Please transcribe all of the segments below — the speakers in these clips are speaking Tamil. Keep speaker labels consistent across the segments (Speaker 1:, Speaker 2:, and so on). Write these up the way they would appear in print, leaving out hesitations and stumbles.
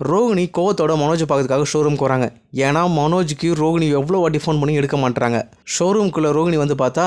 Speaker 1: ரோகிணி கோவத்தோட மனோஜை பார்க்கறதுக்காக ஷோரூம்க்கு வராங்க. ஏன்னா மனோஜுக்கு ரோகிணி எவ்வளோ வாட்டி ஃபோன் பண்ணி எடுக்க மாட்டுறாங்க. ஷோரூம்குள்ளே ரோகிணி வந்து பார்த்தா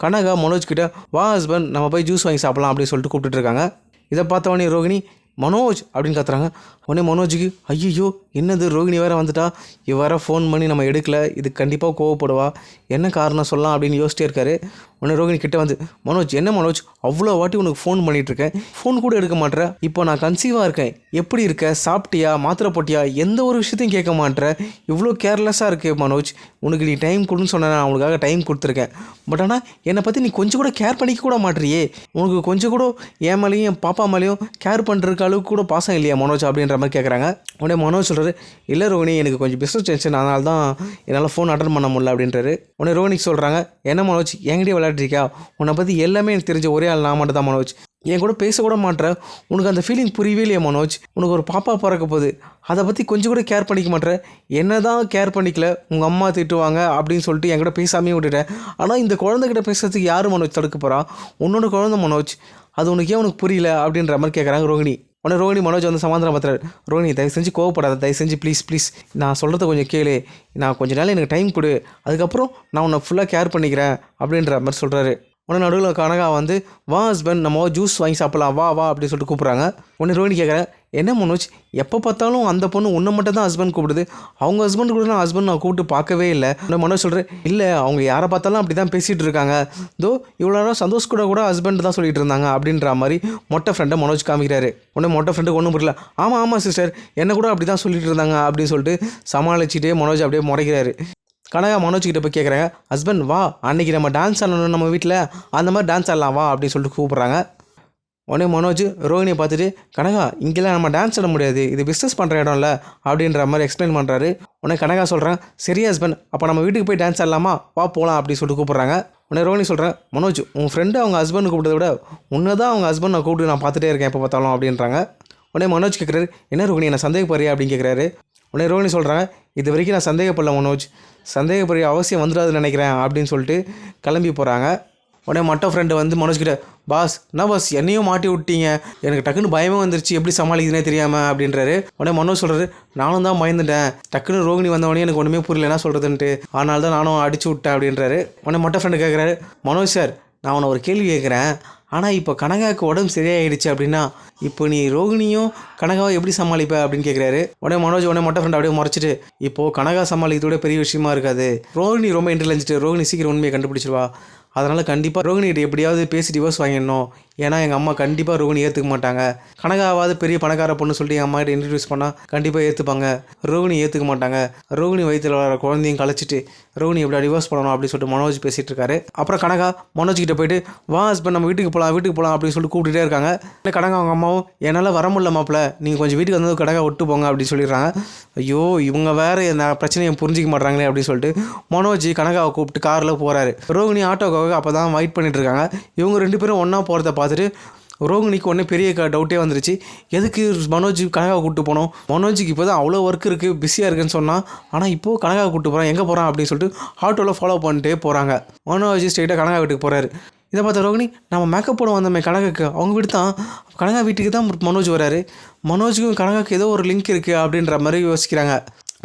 Speaker 1: கனகா மனோஜ்கிட்ட வா ஹஸ்பண்ட் நம்ம போய் ஜூஸ் வாங்கி சாப்பிடலாம் அப்படின்னு சொல்லிட்டு கூப்பிட்டுட்டு இருக்காங்க. இதை பார்த்தவொடனே ரோகிணி மனோஜ் அப்படின்னு கத்துறாங்க. உடனே மனோஜுக்கு ஐயோ என்னது ரோகிணி வேறு வந்துட்டா, இவர ஃபோன் பண்ணி நம்ம எடுக்கல, இது கண்டிப்பாக கோவப்படுவா, என்ன காரணம் சொல்லலாம் அப்படின்னு யோசிச்சிட்டே இருக்காரு. உடனே ரோகிணி கிட்டே வந்து மனோஜ் என்ன மனோஜ் அவ்வளோ வாட்டி உனக்கு ஃபோன் பண்ணிகிட்ருக்கேன், ஃபோன் கூட எடுக்க மாட்டேற, இப்போ நான் கன்சீவாக இருக்கேன், எப்படி இருக்க, சாப்பிட்டியா, மாத்திரை போட்டியா, எந்த ஒரு விஷயத்தையும் கேட்க மாட்டேற, இவ்வளோ கேர்லெஸ்ஸாக இருக்குது மனோஜ், உனக்கு நீ டைம் கொடுன்னு சொன்ன, நான் உனக்காக டைம் கொடுத்துருக்கேன், பட் ஆனால் என்னை பற்றி நீ கொஞ்சம் கூட கேர் பண்ணிக்க கூட மாட்டேறியே, உனக்கு கொஞ்சம் கூட என் மேலேயும் என் பாப்பா மேலேயும் கேர் பண்ணுறதுக்கு அளவுக்கு கூட பாசம் இல்லையா மனோஜ் அப்படின்ற மாதிரி கேட்குறாங்க. உடனே மனோஜ் சொல்கிறாரு இல்லை ரோகிணி எனக்கு கொஞ்சம் பிஸ்னஸ் டென்ஷன், அதனால தான் என்னால் ஃபோன் அட்டன் பண்ண முடியல அப்படின்றாரு. உடனே ரோகிணிக்கு சொல்கிறாங்க என்ன மனோஜ் என்கிட்டே விளையாடுறியா, உன்னை பற்றி எல்லாமே எனக்கு தெரிஞ்ச ஒரே ஆள் நான் மட்டும் தான் மனோஜ், என் கூட பேசக்கூட மாட்டேற, உனக்கு அந்த ஃபீலிங் புரியவே இல்லையா மனோஜ், உனக்கு ஒரு பாப்பா பிறக்க போகுது, அதை பற்றி கொஞ்சம் கூட கேர் பண்ணிக்க மாட்டேற, என்ன தான் கேர் பண்ணிக்கல, உங்கள் அம்மா திட்டுவாங்க அப்படின்னு சொல்லிட்டு என் கூட பேசாமே விட்டுட்டேன், ஆனால் இந்த குழந்தைகிட்ட பேசுறதுக்கு யார் மனோஜ் தடுக்க போகிறா, உன்னோட குழந்தை மனோஜ், அது உனக்கு ஏன் உனக்கு புரியல அப்படின்ற மாதிரி கேட்குறாங்க ரோகிணி. உடனே ரோகிணி மனோஜ் வந்து சமாதானம் பார்த்துறாரு. ரோகிணி தயவு செஞ்சு கோவப்படாத, தயவு செஞ்சு ப்ளீஸ் நான் சொல்கிறத கொஞ்சம் கேளு, நான் கொஞ்ச நாள் எனக்கு டைம் கொடு, அதுக்கப்புறம் நான் உன்னை ஃபுல்லாக கேர் பண்ணிக்கிறேன் அப்படின்ற மாதிரி சொல்கிறாரு. உடனே நடுவில் கனகா வந்து வா ஹஸ்பண்ட் நம்ம ஜூஸ் வாங்கி சாப்பிடலாம் வா வா அப்படின்னு சொல்லிட்டு கூப்பிட்றாங்க. உடனே ரோகிணி கேட்குறேன் என்ன மனோஜ் எப்போ பார்த்தாலும் அந்த பொண்ணு உன்னை மட்டும் தான் ஹஸ்பண்ட் கூப்பிடுது, அவங்க ஹஸ்பண்ட் கூட நான் கூப்பிட்டு பார்க்கவே இல்லை. உடனே மனோஜ் சொல்கிறேன் இல்லை அவங்க யாரை பார்த்தாலும் அப்படி தான் பேசிகிட்டு இருக்காங்க, தோ இவ்வளோ நேரம் சந்தோஷ் கூட ஹஸ்பண்ட் தான் சொல்லிட்டு இருந்தாங்க அப்படின்ற மாதிரி மொட்டை ஃப்ரெண்டை மனோஜ் காமிக்கிறாரு. உடனே மொட்டை ஃப்ரெண்டுக்கு ஒன்றும் புரியல, ஆமாம் சிஸ்டர் என்ன கூட அப்படி தான் சொல்லிட்டு இருந்தாங்க அப்படின்னு சொல்லிட்டு சமாளிச்சுட்டே மனோஜ் அப்படியே முறைக்கிறாரு. கனகா மனோஜ்கிட்ட போய் கேட்குறாங்க ஹஸ்பண்ட் வா அன்றைக்கி நம்ம டான்ஸ் ஆடணும் நம்ம வீட்டில், அந்த மாதிரி டான்ஸ் ஆடலாம் வா அப்படின்னு சொல்லிட்டு கூப்பிட்றாங்க. உடனே மனோஜ் ரோகிணியை பார்த்துட்டு கனகா இங்கெல்லாம் நம்ம டான்ஸ் ஆட முடியாது, இது பிஸ்னஸ் பண்ணுற இடம் இல்லை அப்படின்ற மாதிரி எக்ஸ்பிளைன் பண்ணுறாரு. உடனே கனகா சொல்கிறேன் சரி ஹஸ்பண்ட் அப்போ நம்ம வீட்டுக்கு போய் டான்ஸ் ஆடலாமா வா போகலாம் அப்படின்னு சொல்லிட்டு கூப்பிட்றாங்க. உடனே ரோகிணி சொல்கிறேன் மனோஜ் உன் ஃப்ரெண்டு அவங்க ஹஸ்பண்ட் கூப்பிட்டதை விட உன்னை தான் அவங்க ஹஸ்பண்ட் நான் கூப்பிட்டு நான் பார்த்துட்டே இருக்கேன் எப்போ பார்த்தாலும் அப்படின்றாங்க. உடனே மனோஜ் கேட்குறாரு என்ன ரோகிணி என்ன சந்தேகப்படுறியா அப்படின்னு கேட்குறாரு. உடனே ரோகிணி சொல்கிறாங்க இது வரைக்கும் நான் சந்தேகப்படல மனோஜ், சந்தேகப்படுற அவசியம் வந்துடாதுன்னு நினைக்கிறேன் அப்படின்னு சொல்லிட்டு கிளம்பி போகிறாங்க. உடனே மொட்டை ஃப்ரெண்டு வந்து மனோஜ்கிட்ட பாஸ் என்ன பாஸ் என்னையும் மாட்டி விட்டீங்க, எனக்கு டக்குன்னு பயமே வந்துருச்சு, எப்படி சமாளிக்குதுனே தெரியாமல் அப்படின்றாரு. உடனே மனோஜ் சொல்கிறாரு நானும் தான் பயந்துட்டேன், டக்குன்னு ரோகிணி வந்தவொடனே எனக்கு ஒன்றுமே புரியல என்ன சொல்கிறதுன்ட்டு, அதனால தான் நானும் அடிச்சு விட்டேன் அப்படின்றாரு. உடனே மொட்டை ஃப்ரெண்டு கேட்குறாரு மனோஜ் சார் நான் உன்னை ஒரு கேள்வி கேட்குறேன், ஆனால் இப்போ கனகாவுக்கு உடம்பு சரியாயிடுச்சு அப்படின்னா இப்போ நீ ரோகிணியும் கனகாவை எப்படி சமாளிப்ப அப்படின்னு கேட்குறாரு. உடனே மனோஜ் மொட்டை ஃப்ரெண்ட் அப்படியே முறைச்சிட்டு இப்போது கனகா சமாளிக்கிறதோட பெரிய விஷயமா இருக்காது, ரோகிணி ரொம்ப இன்டெலிஜென்ட், ரோகிணி சீக்கிரம் உண்மையை கண்டுபிடிச்சிருவா, அதனால் கண்டிப்பாக ரோகிணிகிட்ட எப்படியாவது பேசி டிவோர்ஸ் வாங்கிடணும், ஏன்னா எங்கள் அம்மா கண்டிப்பாக ரோகிணி ஏற்றுக்க மாட்டாங்க, கனகாவாவது பெரிய பணக்கார பொண்ணு சொல்லிட்டு எங்கள் அம்மாகிட்ட இன்ட்ரடியூஸ் பண்ணால் கண்டிப்பாக ஏற்றுப்பாங்க, ரோகிணி ஏற்றுக்க மாட்டாங்க, ரோகிணி வயிற்றில் வர குழந்தையும் கழிச்சிட்டு ரோகிணி எப்படி டிவோர்ஸ் பண்ணணும் அப்படின்னு சொல்லிட்டு மனோஜ் பேசிகிட்டு இருக்காரு. அப்புறம் கனகா மனோஜ் கிட்ட போயிட்டு வா ஹஸ்பண்ட் நம்ம வீட்டுக்கு போகலாம் அப்படின்னு சொல்லிட்டு கூப்பிட்டுட்டே இருக்காங்க. கனகா அவங்க அம்மாவும் என்னால் வர முடியல மாப்பிள்ள, நீங்கள் கொஞ்சம் வீட்டுக்கு வந்து கனகா விட்டு போங்க அப்படின்னு சொல்லிடுறாங்க. ஐயோ இவங்க வேறு இந்த பிரச்சனையை புரிஞ்சிக்க மாட்டாங்களே அப்படின்னு சொல்லிட்டு மனோஜ் கனகாவை கூப்பிட்டு காரில் போகிறாரு. ரோகிணி ஆட்டோக்காக அப்போ தான் வெயிட் பண்ணிட்டு இருக்காங்க. இவங்க ரெண்டு பேரும் ஒன்றா போகிறத பார்த்துட்டு ரோகிணிக்கு ஒன்றே பெரிய டவுட்டே வந்துருச்சு, எதுக்கு மனோஜ் கனகாவை கூப்பிட்டு போனோம், மனோஜுக்கு இப்போ தான் அவ்வளோ ஒர்க் இருக்குது பிஸியாக இருக்குன்னு சொன்னால், ஆனால் இப்போது கனகாவை கூப்பிட்டு போகிறான், எங்கே போகிறான் அப்படின்னு சொல்லிட்டு ஆட்டோவில் ஃபாலோ பண்ணிட்டே போகிறாங்க. மனோஜ் ஸ்ட்ரெயிட்டாக கனகா வீட்டுக்கு போகிறாரு. இதை பார்த்த ரோகிணி நம்ம மேக்கப் போட வந்தோமே கனகாக்கு, அவங்க வீடு தான், கனகா வீட்டுக்கு தான் மனோஜ் வராரு, மனோஜுக்கும் கனகாக்கு ஏதோ ஒரு லிங்க் இருக்குது அப்படின்ற மாதிரி யோசிக்கிறாங்க.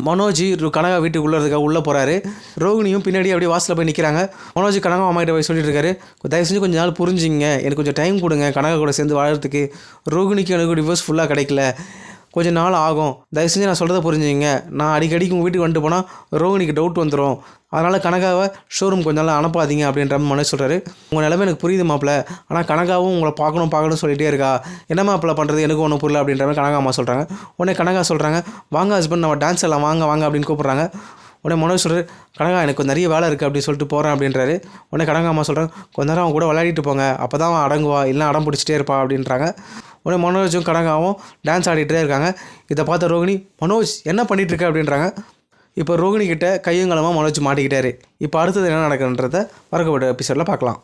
Speaker 1: மனோஜ் கனகா வீட்டுக்குள்ளே உள்ளே போகிறாரு. ரோகிணியும் பின்னாடி அப்படியே வாசலில் போய் நிற்கிறாங்க. மனோஜ் கனகா அம்மாகிட்ட போய் சொல்லிட்டு இருக்காரு தயவு செஞ்சு கொஞ்சம் நாள் புரிஞ்சுங்க, எனக்கு கொஞ்சம் டைம் கொடுங்க கனகா கூட சேர்ந்து வாழறதுக்கு, ரோகிணிக்கு எனக்கு டிவோர்ஸ் ஃபுல்லாக கிடைக்கல, கொஞ்சம் நாள் ஆகும், தயவு செஞ்சு நான் சொல்கிறத புரிஞ்சுங்க, நான் அடிக்கடிக்கு உங்கள் வீட்டுக்கு வந்துட்டு போனால் ரோகிணிக்கு டவுட் வந்துடும், அதனால் கனகாவை ஷோரூம் கொஞ்ச நாள் அனுப்பாதீங்க அப்படின்ற மனோஜ் சொல்கிறாரு. உங்கள் நிலைமை எனக்கு புரியுது மாப்பிள்ள, ஆனால் கனகாவும் உங்களை பார்க்கணும் சொல்லிகிட்டே இருக்கா, என்ன மாப்பிள்ள பண்ணுறது எனக்கு ஒன்றும் புரியல அப்படின்ற மாதிரி கனகா அம்மா சொல்கிறாங்க. உடனே கனகா சொல்கிறாங்க வாங்க ஹஸ்பண்ட் நம்ம டான்ஸ் எல்லாம் வாங்க அப்படின்னு கூப்பிட்றாங்க. உடனே மனோஜ் சொல்கிறார் கனகா எனக்கு நிறைய வேலை இருக்குது அப்படின்னு சொல்லிட்டு போகிறேன் அப்படின்றாரு. உடனே கனகா அம்மா சொல்கிறாங்க கொஞ்ச நேரம் அவங்க கூட விளையாடிட்டு போங்க, அப்போ தான் அவன் அடங்குவா, இல்லைனா அடம் பிடிச்சிட்டே இருப்பா அப்படின்றாங்க. உடனே மனோஜும் கனகாவும் டான்ஸ் ஆடிட்டே இருக்காங்க. இதை பார்த்த ரோகிணி மனோஜ் என்ன பண்ணிகிட்ருக்க அப்படின்றாங்க. இப்போ ரோகிணி கிட்ட கையங்கலமாக மனோஜ் மாட்டிக்கிட்டாரு. இப்போ அடுத்தது என்ன நடக்குன்றதை வரக்கூடிய எபிசோடில் பார்க்கலாம்.